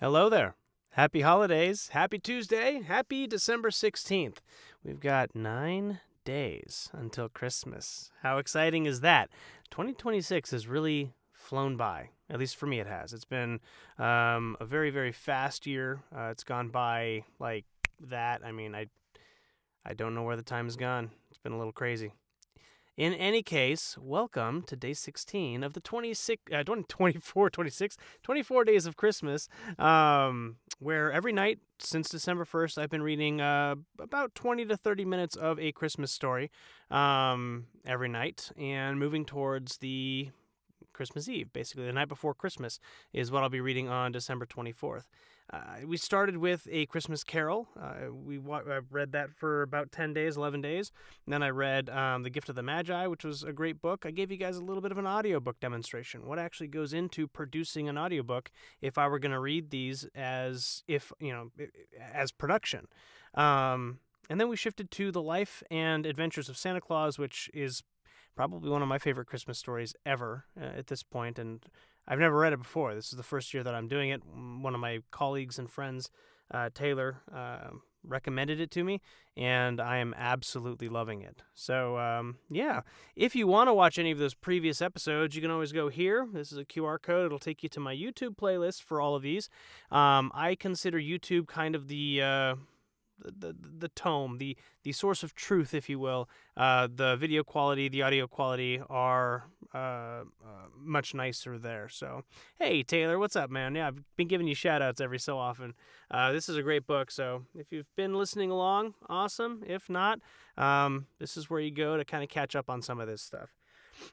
Hello there. Happy holidays. Happy Tuesday. Happy December 16th. We've got 9 days until Christmas. How exciting is that? 2026 has really flown by. At least for me, it has. It's been a very, very fast year. It's gone by like that. I don't know where the time has gone. It's been a little crazy. In any case, welcome to day 16 of the 24 days of Christmas, where every night since December 1st, I've been reading about 20 to 30 minutes of a Christmas story every night, and moving towards the Christmas Eve, basically the night before Christmas, is what I'll be reading on December 24th. We started with A Christmas Carol. I read that for about 10 days, 11 days. And then I read The Gift of the Magi, which was a great book. I gave you guys a little bit of an audiobook demonstration. What actually goes into producing an audiobook if I were going to read these as production. And then we shifted to The Life and Adventures of Santa Claus, which is probably one of my favorite Christmas stories ever at this point, and I've never read it before. This is the first year that I'm doing it. One of my colleagues and friends, Taylor, recommended it to me, and I am absolutely loving it. So, if you want to watch any of those previous episodes, you can always go here. This is a QR code. It'll take you to my YouTube playlist for all of these. I consider YouTube kind of the tome, the source of truth, if you will. The video quality, the audio quality are much nicer there. So, hey, Taylor, what's up, man? Yeah, I've been giving you shout-outs every so often. This is a great book, so if you've been listening along, awesome. If not, this is where you go to kind of catch up on some of this stuff.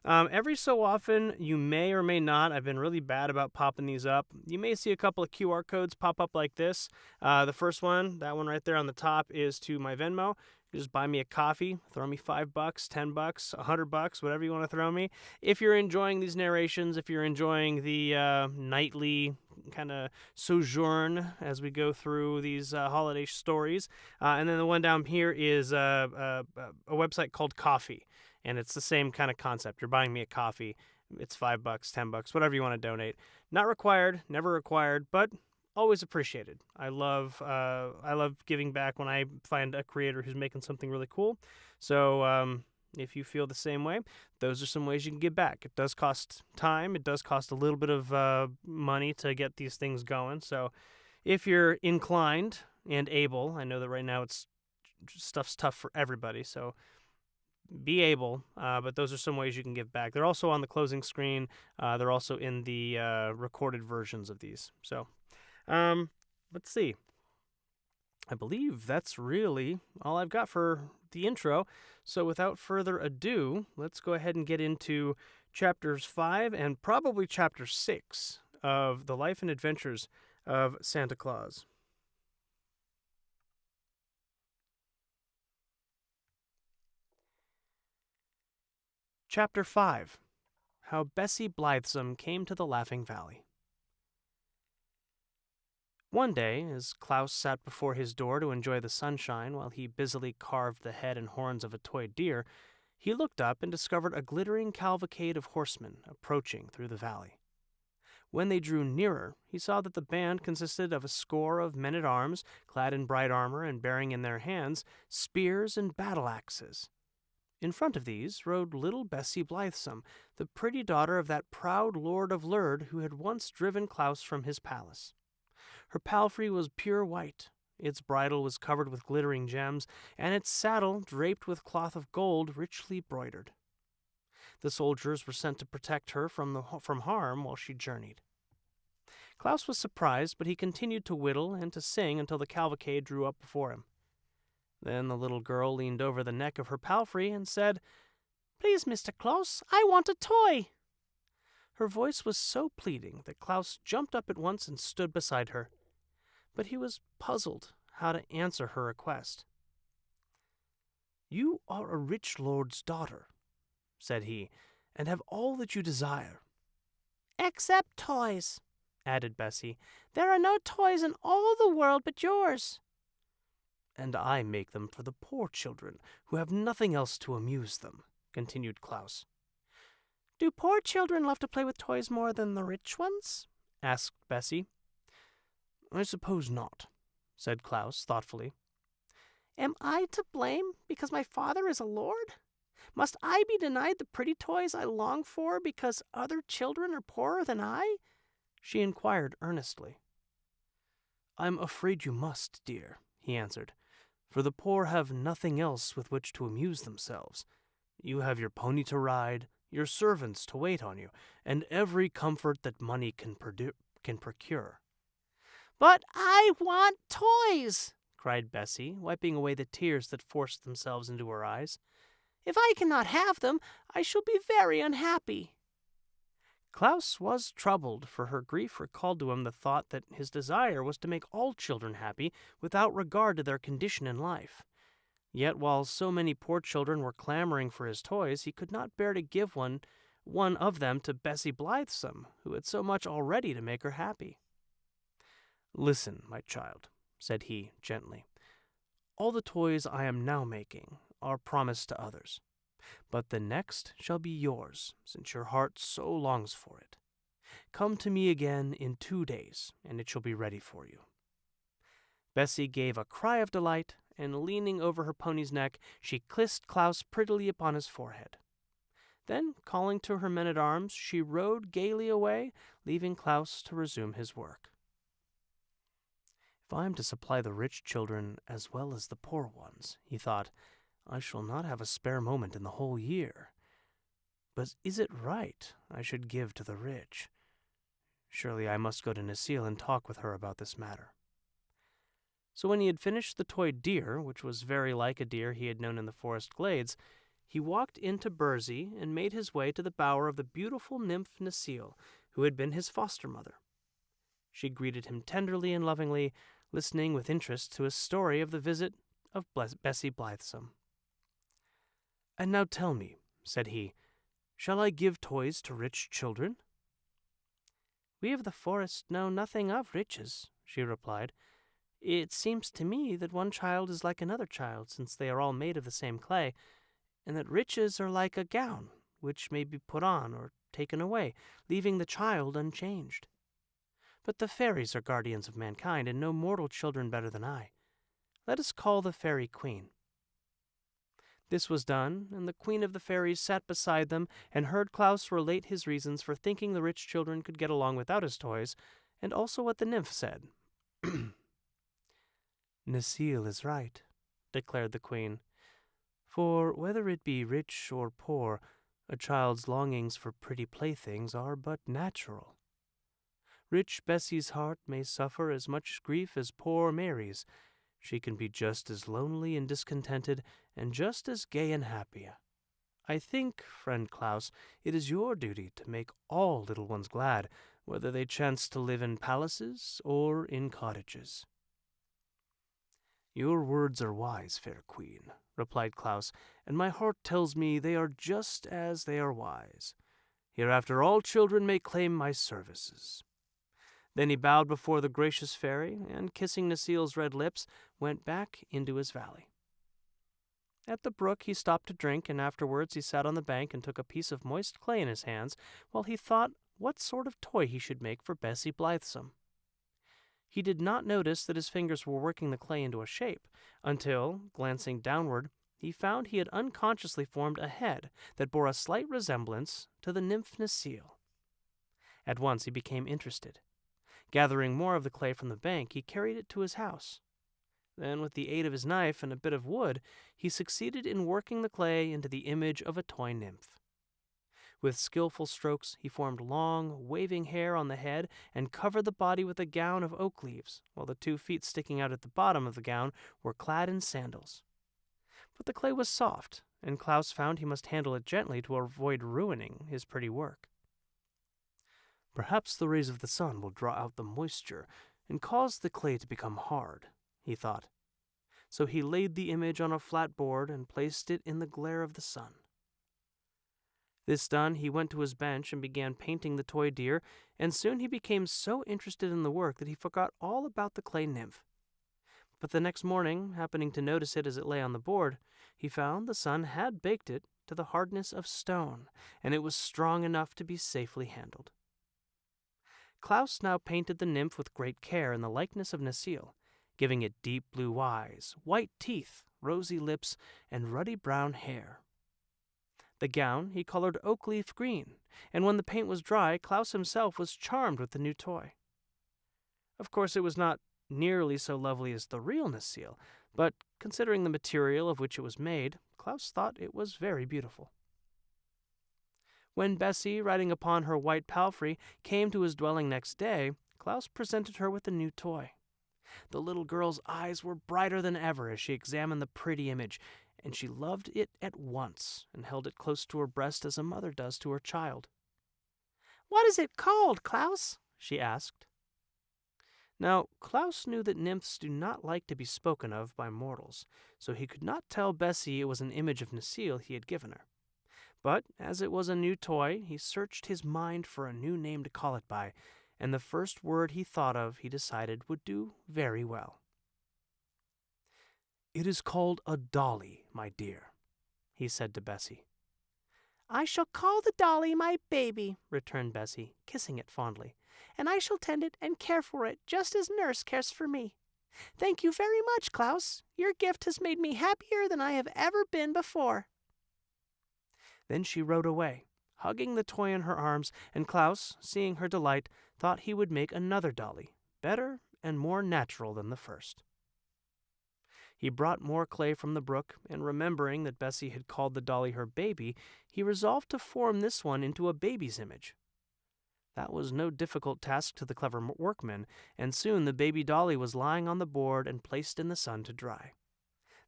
Every so often, you may or may not, I've been really bad about popping these up, you may see a couple of QR codes pop up like this. The first one, that one right there on the top, is to my Venmo. You just buy me a coffee, throw me $5, $10, $100, whatever you want to throw me. If you're enjoying these narrations, if you're enjoying the nightly kind of sojourn as we go through these holiday stories. And then the one down here is a website called Coffee. And it's the same kind of concept. You're buying me a coffee. It's $5, $10, whatever you want to donate. Not required, never required, but always appreciated. I love giving back when I find a creator who's making something really cool. So if you feel the same way, those are some ways you can give back. It does cost time. It does cost a little bit of money to get these things going. So if you're inclined and able, I know that right now stuff's tough for everybody. So be able, but those are some ways you can give back. They're also on the closing screen. They're also in the recorded versions of these. So let's see. I believe that's really all I've got for the intro. So without further ado, let's go ahead and get into chapters 5 and probably chapter 6 of The Life and Adventures of Santa Claus. Chapter 5. How Bessie Blithesome Came to the Laughing Valley. One day, as Claus sat before his door to enjoy the sunshine while he busily carved the head and horns of a toy deer, he looked up and discovered a glittering cavalcade of horsemen approaching through the valley. When they drew nearer, he saw that the band consisted of a score of men-at-arms, clad in bright armor and bearing in their hands spears and battle-axes. In front of these rode little Bessie Blithesome, the pretty daughter of that proud Lord of Lurd who had once driven Claus from his palace. Her palfrey was pure white, its bridle was covered with glittering gems, and its saddle draped with cloth of gold richly broidered. The soldiers were sent to protect her from harm while she journeyed. Claus was surprised, but he continued to whittle and to sing until the cavalcade drew up before him. Then the little girl leaned over the neck of her palfrey and said, "Please, Mr. Claus, I want a toy." Her voice was so pleading that Claus jumped up at once and stood beside her. But he was puzzled how to answer her request. "You are a rich lord's daughter," said he, "and have all that you desire." "Except toys," added Bessie. "There are no toys in all the world but yours." "And I make them for the poor children who have nothing else to amuse them," continued Claus. "Do poor children love to play with toys more than the rich ones?" asked Bessie. I suppose not, said Claus thoughtfully. Am I to blame because my father is a lord? Must I be denied the pretty toys I long for because other children are poorer than I? She inquired earnestly. I'm afraid you must, dear, he answered, for the poor have nothing else with which to amuse themselves. You have your pony to ride, your servants to wait on you, and every comfort that money can procure. But I want toys, cried Bessie, wiping away the tears that forced themselves into her eyes. If I cannot have them, I shall be very unhappy. Claus was troubled, for her grief recalled to him the thought that his desire was to make all children happy without regard to their condition in life. Yet while so many poor children were clamoring for his toys, he could not bear to give one of them to Bessie Blithesome, who had so much already to make her happy. Listen, my child, said he gently. All the toys I am now making are promised to others, but the next shall be yours, since your heart so longs for it. Come to me again in 2 days, and it shall be ready for you. Bessie gave a cry of delight, and leaning over her pony's neck, she kissed Claus prettily upon his forehead. Then, calling to her men-at-arms, she rode gaily away, leaving Claus to resume his work. If I am to supply the rich children as well as the poor ones, he thought, I shall not have a spare moment in the whole year. But is it right I should give to the rich? Surely I must go to Necile and talk with her about this matter. So when he had finished the toy deer, which was very like a deer he had known in the forest glades, he walked into Burzee and made his way to the bower of the beautiful nymph Necile, who had been his foster mother. She greeted him tenderly and lovingly, listening with interest to his story of the visit of Bessie Blithesome. And now tell me, said he, shall I give toys to rich children? We of the forest know nothing of riches, she replied. It seems to me that one child is like another child, since they are all made of the same clay, and that riches are like a gown, which may be put on or taken away, leaving the child unchanged. But the fairies are guardians of mankind, and know mortal children better than I. Let us call the fairy queen. This was done, and the queen of the fairies sat beside them and heard Claus relate his reasons for thinking the rich children could get along without his toys, and also what the nymph said. Necile is right, declared the queen, for whether it be rich or poor, a child's longings for pretty playthings are but natural. Rich Bessie's heart may suffer as much grief as poor Mary's. She can be just as lonely and discontented, and just as gay and happy. I think, friend Claus, it is your duty to make all little ones glad, whether they chance to live in palaces or in cottages. Your words are wise, fair queen, replied Claus, and my heart tells me they are just as they are wise. Hereafter all children may claim my services. Then he bowed before the gracious fairy, and kissing Necile's red lips, went back into his valley. At the brook he stopped to drink, and afterwards he sat on the bank and took a piece of moist clay in his hands, while he thought what sort of toy he should make for Bessie Blithesome. He did not notice that his fingers were working the clay into a shape, until, glancing downward, he found he had unconsciously formed a head that bore a slight resemblance to the nymph Necile. At once he became interested. Gathering more of the clay from the bank, he carried it to his house. Then, with the aid of his knife and a bit of wood, he succeeded in working the clay into the image of a toy nymph. With skillful strokes, he formed long, waving hair on the head and covered the body with a gown of oak leaves, while the 2 feet sticking out at the bottom of the gown were clad in sandals. But the clay was soft, and Claus found he must handle it gently to avoid ruining his pretty work. Perhaps the rays of the sun will draw out the moisture and cause the clay to become hard, he thought. So he laid the image on a flat board and placed it in the glare of the sun. This done, he went to his bench and began painting the toy deer, and soon he became so interested in the work that he forgot all about the clay nymph. But the next morning, happening to notice it as it lay on the board, he found the sun had baked it to the hardness of stone, and it was strong enough to be safely handled. Claus now painted the nymph with great care in the likeness of Necile, giving it deep blue eyes, white teeth, rosy lips, and ruddy brown hair. The gown he colored oak leaf green, and when the paint was dry, Claus himself was charmed with the new toy. Of course, it was not nearly so lovely as the real Necile, but considering the material of which it was made, Claus thought it was very beautiful. When Bessie, riding upon her white palfrey, came to his dwelling next day, Claus presented her with the new toy. The little girl's eyes were brighter than ever as she examined the pretty image, and she loved it at once and held it close to her breast as a mother does to her child. "What is it called, Claus?" she asked. Now, Claus knew that nymphs do not like to be spoken of by mortals, so he could not tell Bessie it was an image of Necile he had given her. But as it was a new toy, he searched his mind for a new name to call it by, and the first word he thought of he decided would do very well. "It is called a dolly, my dear," he said to Bessie. "I shall call the dolly my baby," returned Bessie, kissing it fondly, "and I shall tend it and care for it just as nurse cares for me. Thank you very much, Claus. Your gift has made me happier than I have ever been before." Then she rode away, hugging the toy in her arms, and Claus, seeing her delight, thought he would make another dolly, better and more natural than the first. He brought more clay from the brook, and remembering that Bessie had called the dolly her baby, he resolved to form this one into a baby's image. That was no difficult task to the clever workman, and soon the baby dolly was lying on the board and placed in the sun to dry.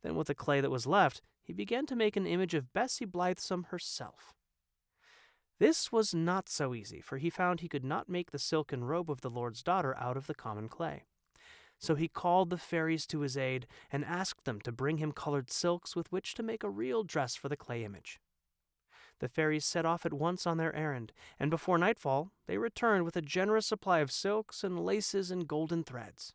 Then with the clay that was left, he began to make an image of Bessie Blithesome herself. This was not so easy, for he found he could not make the silken robe of the Lord's daughter out of the common clay. So he called the fairies to his aid and asked them to bring him colored silks with which to make a real dress for the clay image. The fairies set off at once on their errand, and before nightfall they returned with a generous supply of silks and laces and golden threads.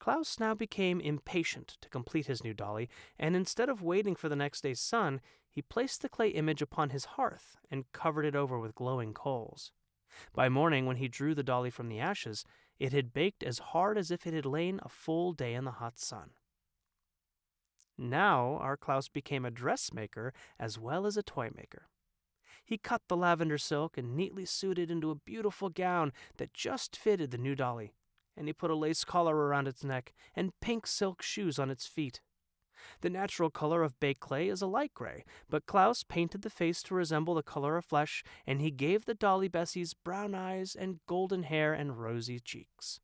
Claus now became impatient to complete his new dolly, and instead of waiting for the next day's sun, he placed the clay image upon his hearth and covered it over with glowing coals. By morning, when he drew the dolly from the ashes, it had baked as hard as if it had lain a full day in the hot sun. Now our Claus became a dressmaker as well as a toy maker. He cut the lavender silk and neatly sewed it into a beautiful gown that just fitted the new dolly, and he put a lace collar around its neck and pink silk shoes on its feet. The natural color of baked clay is a light gray, but Claus painted the face to resemble the color of flesh, and he gave the dolly Bessie's brown eyes and golden hair and rosy cheeks.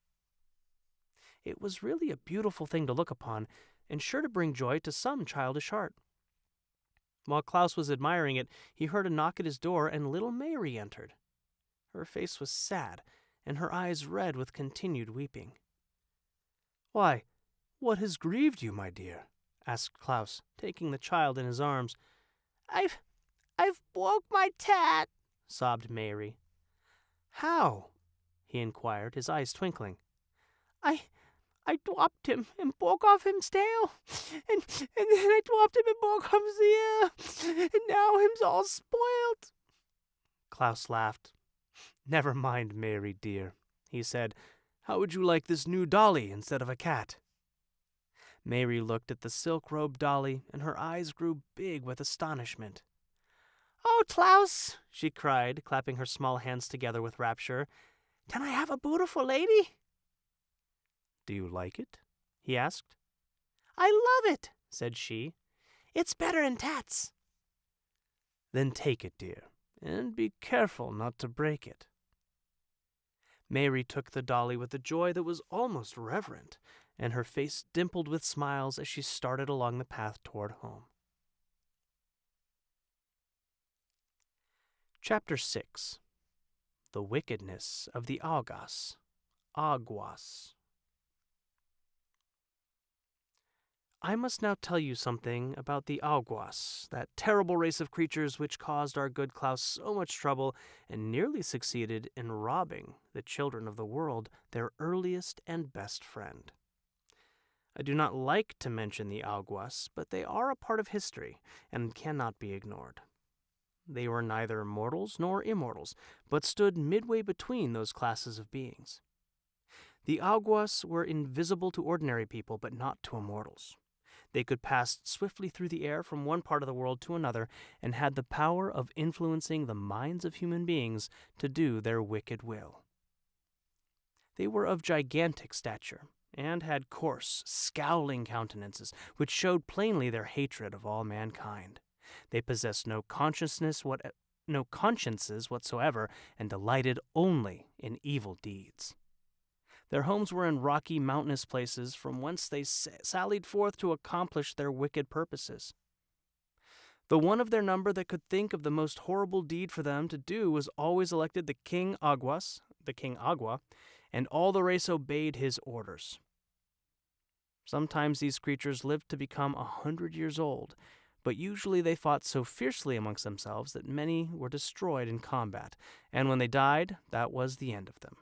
It was really a beautiful thing to look upon, and sure to bring joy to some childish heart. While Claus was admiring it, he heard a knock at his door, and little Mary entered. Her face was sad, and her eyes red with continued weeping. "Why, what has grieved you, my dear?" asked Claus, taking the child in his arms. I've broke my tat," sobbed Mary. "How?" he inquired, his eyes twinkling. I dropped him and broke off him's tail, and then I dropped him and broke off his ear, and now him's all spoiled." Claus laughed. "Never mind, Mary dear," he said. "How would you like this new dolly instead of a cat?" Mary looked at the silk-robed dolly, and her eyes grew big with astonishment. "Oh, Claus," she cried, clapping her small hands together with rapture, "can I have a beautiful lady?" "Do you like it?" he asked. "I love it," said she. "It's better in tats." "Then take it, dear, and be careful not to break it." Mary took the dolly with a joy that was almost reverent, and her face dimpled with smiles as she started along the path toward home. Chapter 6. The Wickedness of the Aguas. I must now tell you something about the Aguas, that terrible race of creatures which caused our good Claus so much trouble and nearly succeeded in robbing the children of the world their earliest and best friend. I do not like to mention the Aguas, but they are a part of history and cannot be ignored. They were neither mortals nor immortals, but stood midway between those classes of beings. The Aguas were invisible to ordinary people, but not to immortals. They could pass swiftly through the air from one part of the world to another, and had the power of influencing the minds of human beings to do their wicked will. They were of gigantic stature, and had coarse, scowling countenances, which showed plainly their hatred of all mankind. They possessed no consciences whatsoever, and delighted only in evil deeds. Their homes were in rocky, mountainous places, from whence they sallied forth to accomplish their wicked purposes. The one of their number that could think of the most horrible deed for them to do was always elected the King Agua, and all the race obeyed his orders. Sometimes these creatures lived to become 100 years old, but usually they fought so fiercely amongst themselves that many were destroyed in combat, and when they died, that was the end of them.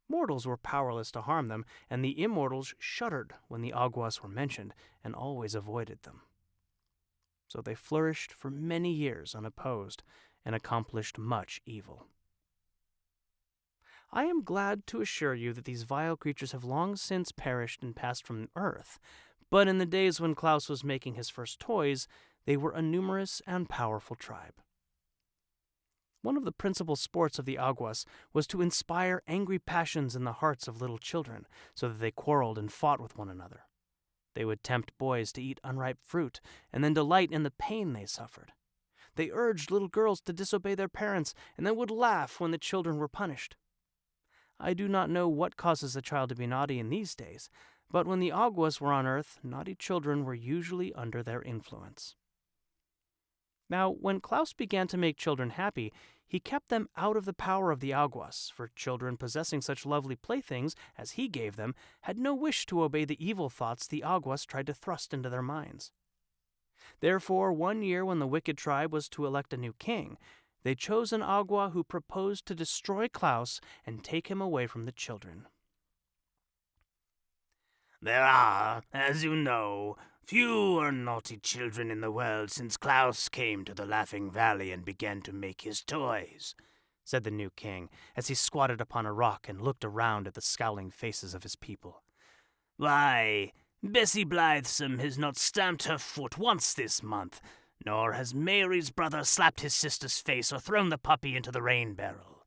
Mortals were powerless to harm them, and the immortals shuddered when the Aguas were mentioned, and always avoided them. So they flourished for many years unopposed, and accomplished much evil. I am glad to assure you that these vile creatures have long since perished and passed from earth, but in the days when Claus was making his first toys, they were a numerous and powerful tribe. One of the principal sports of the Aguas was to inspire angry passions in the hearts of little children, so that they quarreled and fought with one another. They would tempt boys to eat unripe fruit, and then delight in the pain they suffered. They urged little girls to disobey their parents, and then would laugh when the children were punished. I do not know what causes a child to be naughty in these days, but when the Aguas were on earth, naughty children were usually under their influence. Now, when Claus began to make children happy, he kept them out of the power of the Aguas, for children possessing such lovely playthings as he gave them had no wish to obey the evil thoughts the Aguas tried to thrust into their minds. Therefore, one year when the wicked tribe was to elect a new king, they chose an Agua who proposed to destroy Claus and take him away from the children. There are, as you know, fewer naughty children in the world since Claus came to the Laughing Valley and began to make his toys, said the new king, as he squatted upon a rock and looked around at the scowling faces of his people. Why, Bessie Blithesome has not stamped her foot once this month, nor has Mary's brother slapped his sister's face or thrown the puppy into the rain barrel.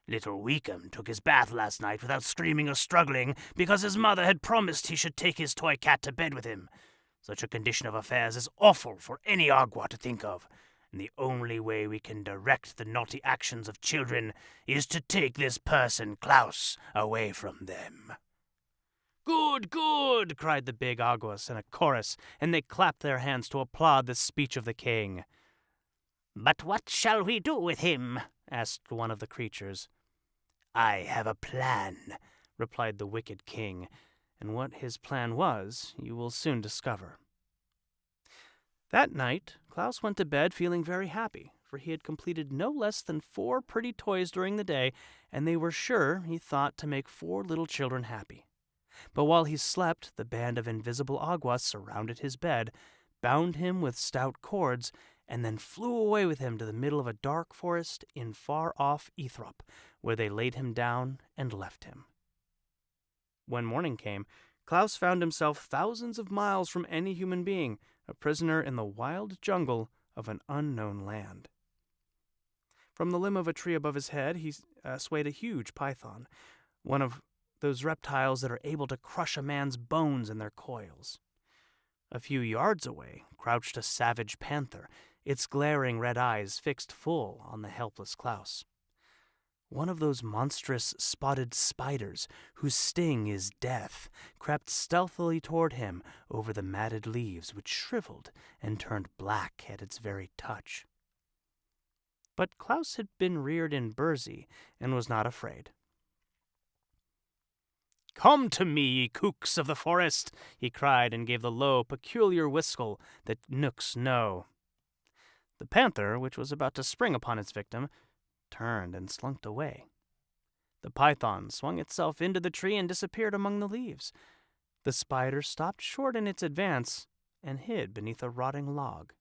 Little Weekum took his bath last night without screaming or struggling because his mother had promised he should take his toy cat to bed with him. Such a condition of affairs is awful for any Agua to think of, and the only way we can direct the naughty actions of children is to take this person, Claus, away from them. Good, good, cried the big Aguas in a chorus, and they clapped their hands to applaud the speech of the king. But what shall we do with him? Asked one of the creatures. I have a plan, replied the wicked king, and what his plan was, you will soon discover. That night, Claus went to bed feeling very happy, for he had completed no less than 4 pretty toys during the day, and they were sure, he thought, to make 4 little children happy. But while he slept, the band of invisible Aguas surrounded his bed, bound him with stout cords, and then flew away with him to the middle of a dark forest in far-off Ethrop, where they laid him down and left him. When morning came, Claus found himself thousands of miles from any human being, a prisoner in the wild jungle of an unknown land. From the limb of a tree above his head, he swayed a huge python, one of those reptiles that are able to crush a man's bones in their coils. A few yards away crouched a savage panther, its glaring red eyes fixed full on the helpless Claus. One of those monstrous spotted spiders, whose sting is death, crept stealthily toward him over the matted leaves, which shriveled and turned black at its very touch. But Claus had been reared in Burzee and was not afraid. "Come to me, ye kooks of the forest," he cried, and gave the low, peculiar whistle that knooks know. The panther, which was about to spring upon its victim, turned and slunk away. The python swung itself into the tree and disappeared among the leaves. The spider stopped short in its advance and hid beneath a rotting log.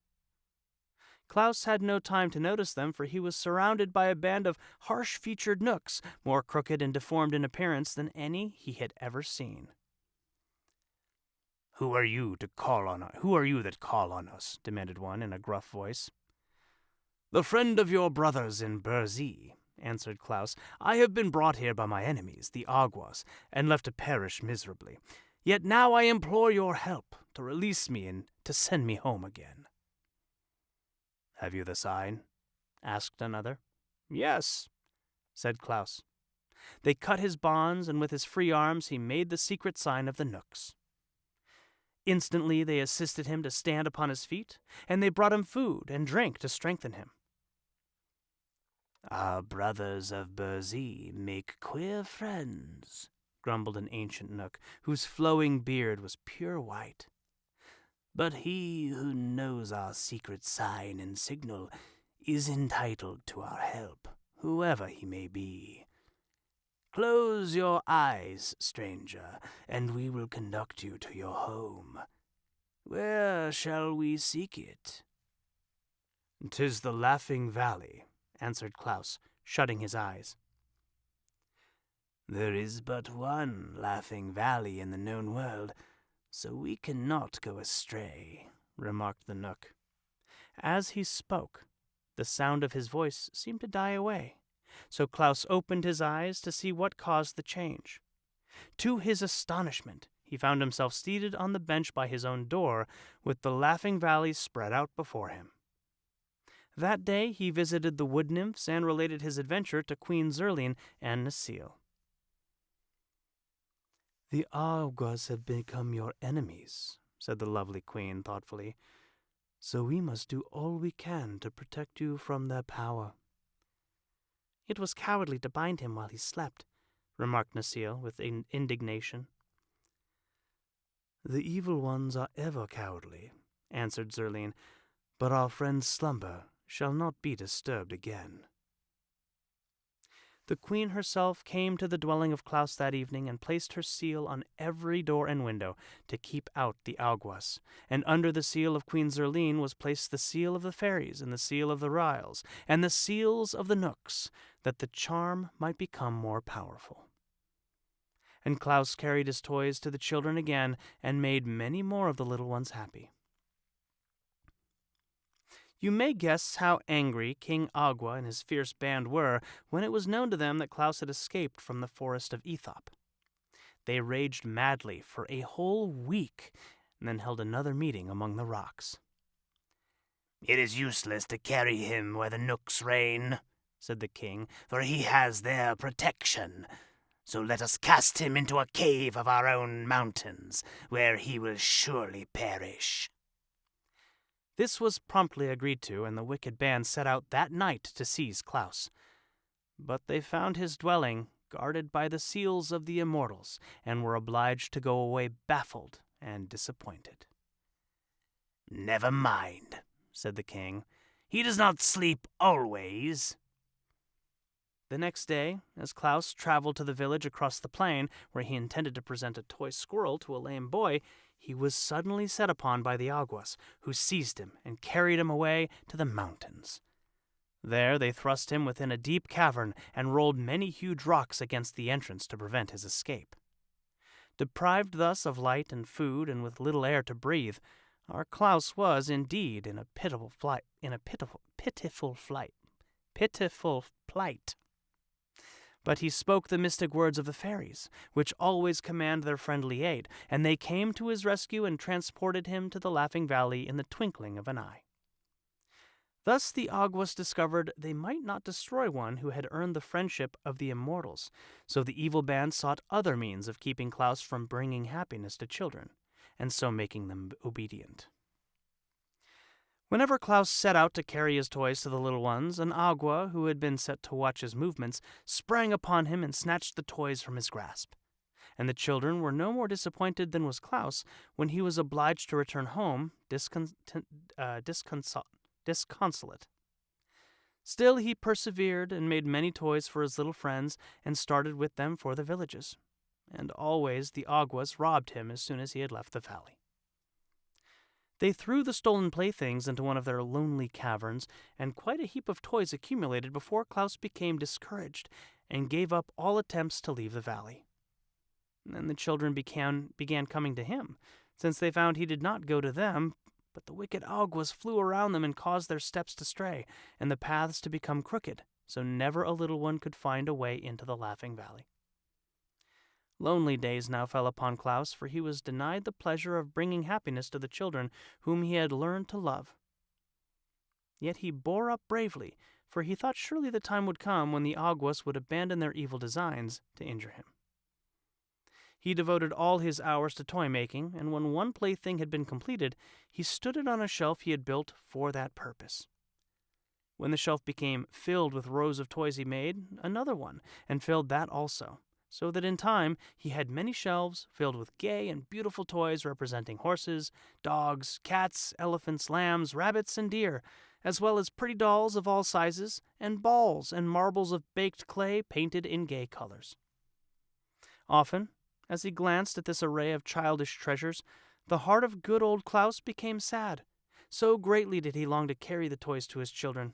Klaus had no time to notice them, for he was surrounded by a band of harsh-featured Knooks, more crooked and deformed in appearance than any he had ever seen. Who are you that call on us? Demanded one in a gruff voice. The friend of your brothers in Burzee, answered Klaus. I have been brought here by my enemies, the Aguas, and left to perish miserably. Yet now I implore your help to release me and to send me home again. Have you the sign? Asked another. Yes, said Klaus. They cut his bonds, and with his free arms he made the secret sign of the Knooks. Instantly they assisted him to stand upon his feet, and they brought him food and drink to strengthen him. Our brothers of Burzee make queer friends, grumbled an ancient Knook, whose flowing beard was pure white. But he who knows our secret sign and signal is entitled to our help, whoever he may be. Close your eyes, stranger, and we will conduct you to your home. Where shall we seek it? 'Tis the Laughing Valley, answered Klaus, shutting his eyes. There is but one Laughing Valley in the known world, so we cannot go astray, remarked the Knook. As he spoke, the sound of his voice seemed to die away, so Klaus opened his eyes to see what caused the change. To his astonishment, he found himself seated on the bench by his own door, with the Laughing Valley spread out before him. That day he visited the wood nymphs and related his adventure to Queen Zurline and Necile. The Aguas have become your enemies, said the lovely queen thoughtfully, so we must do all we can to protect you from their power. It was cowardly to bind him while he slept, remarked Necile with indignation. The evil ones are ever cowardly, answered Zurline, but our friend's slumber shall not be disturbed again. The queen herself came to the dwelling of Klaus that evening and placed her seal on every door and window to keep out the Aguas, and under the seal of Queen Zurline was placed the seal of the fairies and the seal of the Ryls and the seals of the Knooks, that the charm might become more powerful. And Klaus carried his toys to the children again and made many more of the little ones happy. You may guess how angry King Agua and his fierce band were when it was known to them that Klaus had escaped from the forest of Aethop. They raged madly for a whole week, and then held another meeting among the rocks. It is useless to carry him where the Knooks reign, said the king, for he has their protection. So let us cast him into a cave of our own mountains, where he will surely perish. This was promptly agreed to, and the wicked band set out that night to seize Klaus. But they found his dwelling guarded by the seals of the immortals, and were obliged to go away baffled and disappointed. Never mind, said the king. He does not sleep always. The next day, as Klaus traveled to the village across the plain, where he intended to present a toy squirrel to a lame boy, he was suddenly set upon by the Aguas, who seized him and carried him away to the mountains. There they thrust him within a deep cavern and rolled many huge rocks against the entrance to prevent his escape. Deprived thus of light and food, and with little air to breathe, our Klaus was indeed in a pitiful plight. But he spoke the mystic words of the fairies, which always command their friendly aid, and they came to his rescue and transported him to the Laughing Valley in the twinkling of an eye. Thus the Aguas discovered they might not destroy one who had earned the friendship of the immortals, so the evil band sought other means of keeping Klaus from bringing happiness to children, and so making them obedient. Whenever Klaus set out to carry his toys to the little ones, an Agua, who had been set to watch his movements, sprang upon him and snatched the toys from his grasp. And the children were no more disappointed than was Klaus when he was obliged to return home disconsolate. Still he persevered and made many toys for his little friends and started with them for the villages. And always the Aguas robbed him as soon as he had left the valley. They threw the stolen playthings into one of their lonely caverns, and quite a heap of toys accumulated before Klaus became discouraged and gave up all attempts to leave the valley. Then the children began coming to him, since they found he did not go to them, but the wicked Augwas flew around them and caused their steps to stray, and the paths to become crooked, so never a little one could find a way into the Laughing Valley. Lonely days now fell upon Klaus, for he was denied the pleasure of bringing happiness to the children whom he had learned to love. Yet he bore up bravely, for he thought surely the time would come when the Aguas would abandon their evil designs to injure him. He devoted all his hours to toy-making, and when one plaything had been completed, he stood it on a shelf he had built for that purpose. When the shelf became filled with rows of toys he made, another one, and filled that also, so that in time he had many shelves filled with gay and beautiful toys representing horses, dogs, cats, elephants, lambs, rabbits, and deer, as well as pretty dolls of all sizes, and balls and marbles of baked clay painted in gay colors. Often, as he glanced at this array of childish treasures, the heart of good old Klaus became sad. So greatly did he long to carry the toys to his children.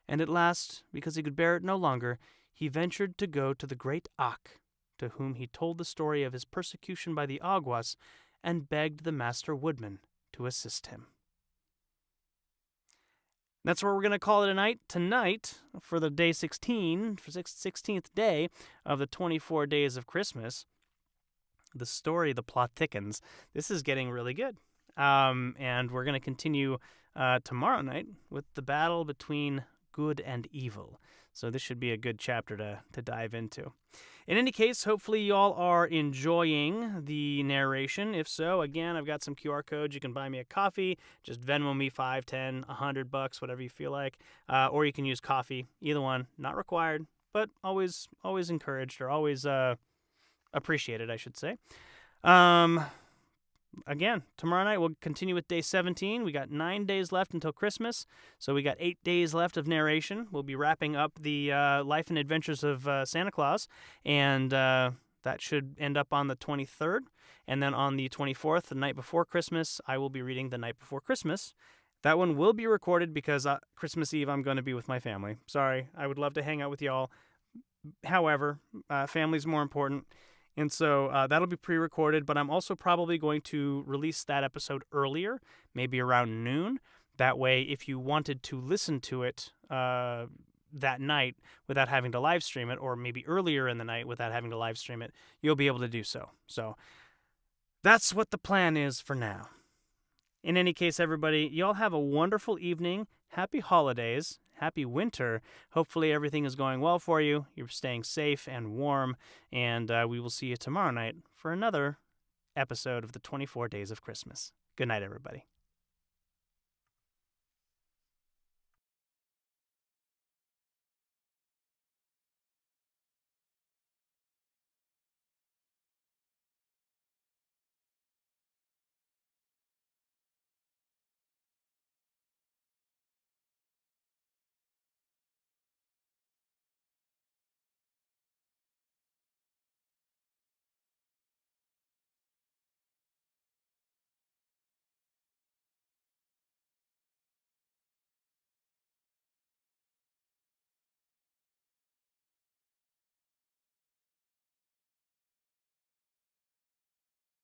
And at last, because he could bear it no longer, he ventured to go to the great Ak, to whom he told the story of his persecution by the Aguas, and begged the master woodman to assist him. That's where we're going to call it a night tonight for the day 16, for 16th day of the 24 days of Christmas. The story, the plot thickens. This is getting really good. And we're going to continue tomorrow night with the battle between good and evil. So this should be a good chapter to dive into. In any case, hopefully y'all are enjoying the narration. If so, again, I've got some QR codes. You can buy me a coffee. Just Venmo me $5, $10, $100, whatever you feel like. Or you can use coffee. Either one, not required, but always encouraged, or always appreciated, I should say. Again, tomorrow night we'll continue with day 17. We got 9 days left until Christmas, so we got 8 days left of narration. We'll be wrapping up the life and adventures of Santa Claus, and that should end up on the 23rd. And then on the 24th, the night before Christmas, I will be reading The Night Before Christmas. That one will be recorded because Christmas Eve I'm going to be with my family. Sorry, I would love to hang out with y'all. However, family's more important. And so that'll be pre-recorded, but I'm also probably going to release that episode earlier, maybe around noon. That way, if you wanted to listen to it that night without having to live stream it, or maybe earlier in the night without having to live stream it, you'll be able to do so. So that's what the plan is for now. In any case, everybody, y'all have a wonderful evening. Happy holidays. Happy winter. Hopefully everything is going well for you. You're staying safe and warm. And we will see you tomorrow night for another episode of the 24 Days of Christmas. Good night, everybody.